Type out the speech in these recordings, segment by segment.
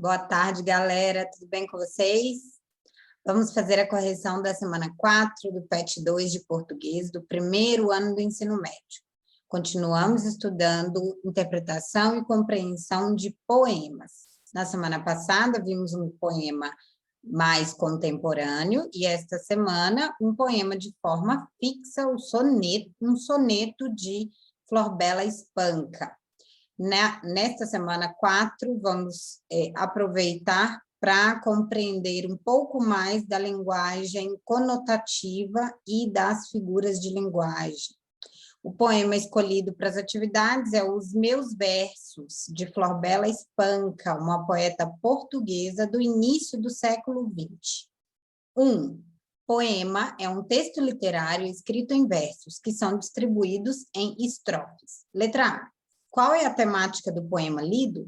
Boa tarde, galera. Tudo bem com vocês? Vamos fazer a correção da semana 4 do PET 2 de português do primeiro ano do ensino médio. Continuamos estudando interpretação e compreensão de poemas. Na semana passada, vimos um poema mais contemporâneo e esta semana um poema de forma fixa, um soneto de Florbela Espanca. Nesta semana 4, vamos aproveitar para compreender um pouco mais da linguagem conotativa e das figuras de linguagem. O poema escolhido para as atividades é Os Meus Versos, de Florbela Espanca, uma poeta portuguesa do início do século XX. 1. Poema é um texto literário escrito em versos, que são distribuídos em estrofes. Letra A. Qual é a temática do poema lido?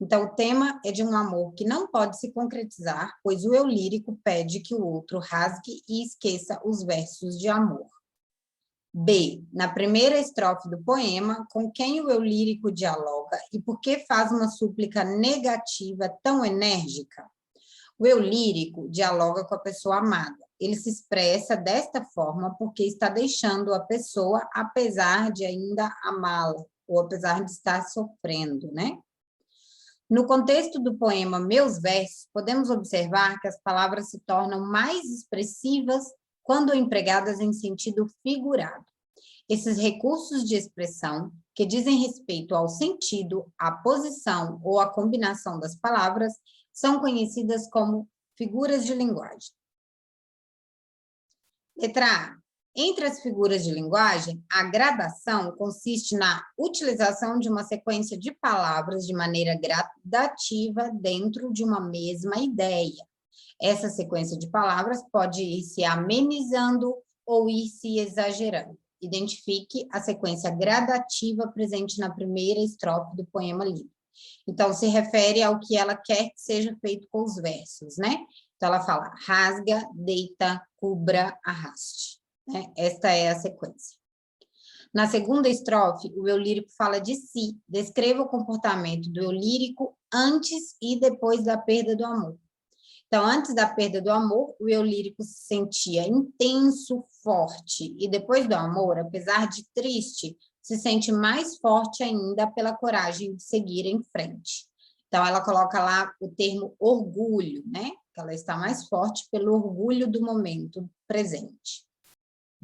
Então, o tema é de um amor que não pode se concretizar, pois o eu lírico pede que o outro rasgue e esqueça os versos de amor. B. Na primeira estrofe do poema, com quem o eu lírico dialoga e por que faz uma súplica negativa tão enérgica? O eu lírico dialoga com a pessoa amada. Ele se expressa desta forma porque está deixando a pessoa, apesar de ainda amá-la, ou apesar de estar sofrendo, né? No contexto do poema Meus Versos, podemos observar que as palavras se tornam mais expressivas quando empregadas em sentido figurado. Esses recursos de expressão, que dizem respeito ao sentido, à posição ou à combinação das palavras, são conhecidas como figuras de linguagem. Letra A. Entre as figuras de linguagem, a gradação consiste na utilização de uma sequência de palavras de maneira gradativa dentro de uma mesma ideia. Essa sequência de palavras pode ir se amenizando ou ir se exagerando. Identifique a sequência gradativa presente na primeira estrofe do poema lido. Então, se refere ao que ela quer que seja feito com os versos, né? Então, ela fala, rasga, deita, cubra, arraste. Esta é a sequência. Na segunda estrofe, o eu lírico fala de si, descreva o comportamento do eu lírico antes e depois da perda do amor. Então, antes da perda do amor, o eu lírico se sentia intenso, forte, e depois do amor, apesar de triste, se sente mais forte ainda pela coragem de seguir em frente. Então, ela coloca lá o termo orgulho, né? Que ela está mais forte pelo orgulho do momento presente.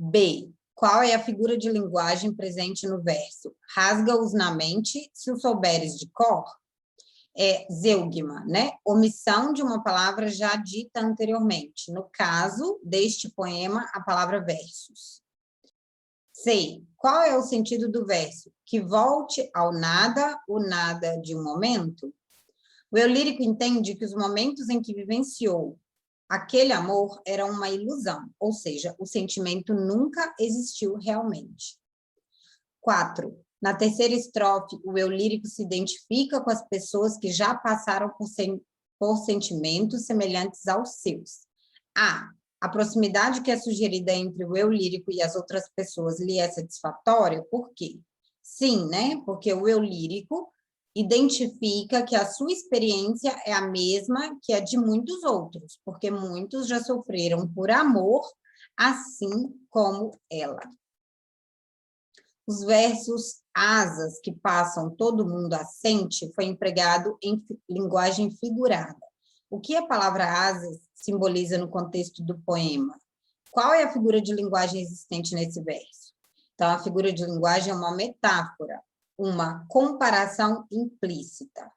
B. Qual é a figura de linguagem presente no verso? Rasga-os na mente, se o souberes de cor. É zeugma, né? Omissão de uma palavra já dita anteriormente. No caso deste poema, a palavra versos. C. Qual é o sentido do verso? Que volte ao nada, o nada de um momento. O eu lírico entende que os momentos em que vivenciou aquele amor era uma ilusão, ou seja, o sentimento nunca existiu realmente. 4. Na terceira estrofe, o eu lírico se identifica com as pessoas que já passaram por sentimentos semelhantes aos seus. A proximidade que é sugerida entre o eu lírico e as outras pessoas lhe é satisfatória? Por quê? Sim, né? Porque o eu lírico identifica que a sua experiência é a mesma que a de muitos outros, porque muitos já sofreram por amor, assim como ela. Os versos asas que passam todo mundo assente foi empregado em linguagem figurada. O que a palavra asas simboliza no contexto do poema? Qual é a figura de linguagem existente nesse verso? Então, a figura de linguagem é uma metáfora, uma comparação implícita.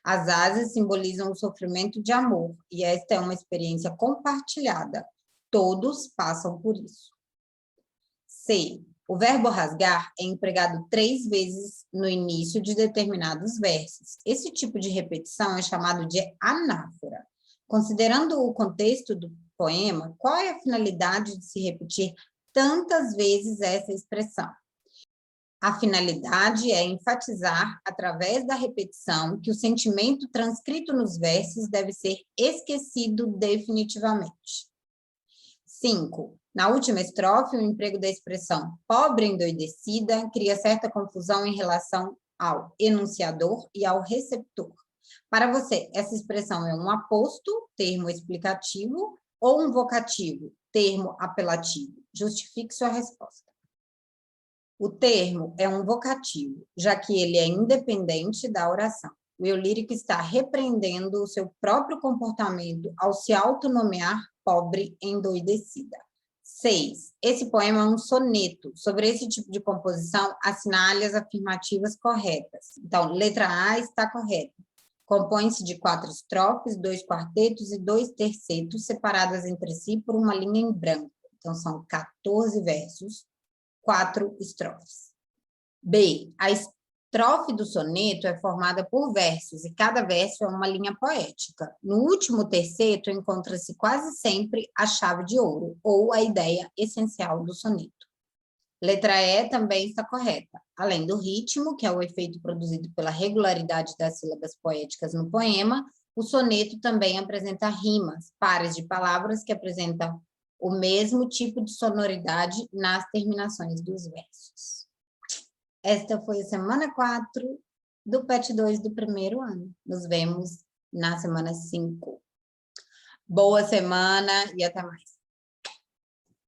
As asas simbolizam o sofrimento de amor, e esta é uma experiência compartilhada. Todos passam por isso. C. O verbo rasgar é empregado 3 vezes no início de determinados versos. Esse tipo de repetição é chamado de anáfora. Considerando o contexto do poema, qual é a finalidade de se repetir tantas vezes essa expressão? A finalidade é enfatizar, através da repetição, que o sentimento transcrito nos versos deve ser esquecido definitivamente. 5. Na última estrofe, o emprego da expressão pobre endoidecida cria certa confusão em relação ao enunciador e ao receptor. Para você, essa expressão é um aposto, termo explicativo, ou um vocativo, termo apelativo? Justifique sua resposta. O termo é um vocativo, já que ele é independente da oração. O eu lírico está repreendendo o seu próprio comportamento ao se autonomear pobre endoidecida. 6. Esse poema é um soneto. Sobre esse tipo de composição, assinale as afirmativas corretas. Então, letra A está correta. Compõe-se de 4 estrofes, 2 quartetos e 2 tercetos, separadas entre si por uma linha em branco. Então, são 14 versos, 4 estrofes. B. A estrofe do soneto é formada por versos, e cada verso é uma linha poética. No último terceto, encontra-se quase sempre a chave de ouro, ou a ideia essencial do soneto. Letra E também está correta. Além do ritmo, que é o efeito produzido pela regularidade das sílabas poéticas no poema, o soneto também apresenta rimas, pares de palavras que apresentam o mesmo tipo de sonoridade nas terminações dos versos. Esta foi a semana 4 do PET 2 do primeiro ano. Nos vemos na semana 5. Boa semana e até mais.